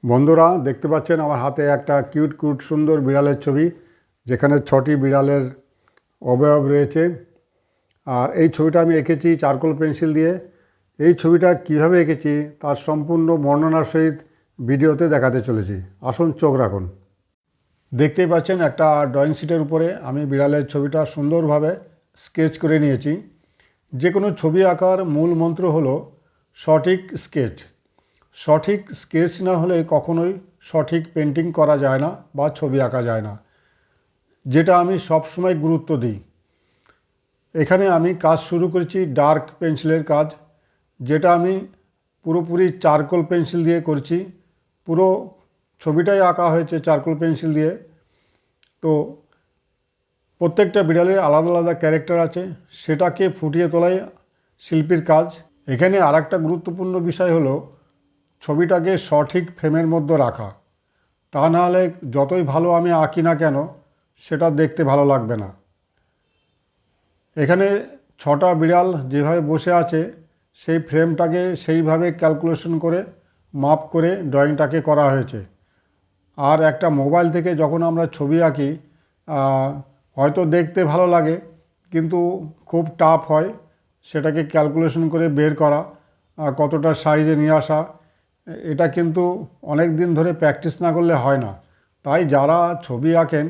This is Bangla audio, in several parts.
বন্ধুরা দেখতে পাচ্ছেন আমার হাতে একটা কিউট সুন্দর বিড়ালের ছবি, যেখানে 6টি বিড়ালের অবয়ব রয়েছে। আর এই ছবিটা আমি এঁকেছি চারকোল পেন্সিল দিয়ে। এই ছবিটা কিভাবে এঁকেছি তার সম্পূর্ণ বর্ণনার সহিত ভিডিওতে দেখাতে চলেছি। আসুন চোখ রাখুন। দেখতেই পাচ্ছেন একটা ড্রয়িং শিটের উপরে আমি বিড়ালের ছবিটা সুন্দরভাবে স্কেচ করে নিয়েছি। যে কোনো ছবি আঁকার মূল মন্ত্র হলো সঠিক স্কেচ। সঠিক স্কেচ না হলে কখনোই সঠিক পেন্টিং করা যায় না বা ছবি আঁকা যায় না, যেটা আমি সবসময় গুরুত্ব দিই। এখানে আমি কাজ শুরু করেছি ডার্ক পেন্সিলের কাজ, যেটা আমি পুরোপুরি চারকোল পেন্সিল দিয়ে করছি। পুরো ছবিটাই আঁকা হয়েছে চারকোল পেন্সিল দিয়ে। তো প্রত্যেকটা বিড়ালের আলাদা আলাদা ক্যারেক্টার আছে, সেটাকে ফুটিয়ে তোলাই শিল্পীর কাজ। এখানে আরেকটা গুরুত্বপূর্ণ বিষয় হলো ছবিটাকে সঠিক ফ্রেমের মধ্যে রাখা। তা নাহলে যতই ভালো আমি আঁকি না কেন সেটা দেখতে ভালো লাগবে না। এখানে 6টা বিড়াল যেভাবে বসে আছে সেই ফ্রেমটাকে সেইভাবে ক্যালকুলেশন করে মাপ করে ড্রয়িংটাকে করা হয়েছে। আর একটা মোবাইল থেকে যখন আমরা ছবি আঁকি হয়তো দেখতে ভালো লাগে, কিন্তু খুব টাফ হয় সেটাকে ক্যালকুলেশন করে বের করা, কতটা সাইজে নিয়ে আসা। এটা কিন্তু অনেক দিন ধরে প্র্যাকটিস না করলে হয় না। তাই যারা ছবি আঁকেন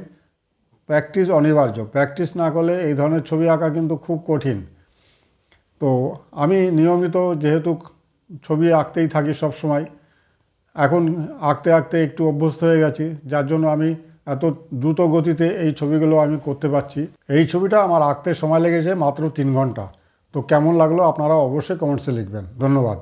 প্র্যাকটিস অনিবার্য। প্র্যাকটিস না করলে এই ধরনের ছবি আঁকা কিন্তু খুব কঠিন। তো আমি নিয়মিত যেহেতু ছবি আঁকতেই থাকি সব সময়, এখন আঁকতে আঁকতে একটু অভ্যস্ত হয়ে গেছি, যার জন্য আমি এত দ্রুত গতিতে এই ছবিগুলো আমি করতে পারছি। এই ছবিটা আমার আঁকতে সময় লেগেছে মাত্র 3 ঘন্টা। তো কেমন লাগলো আপনারা অবশ্যই কমেন্টসে লিখবেন। ধন্যবাদ।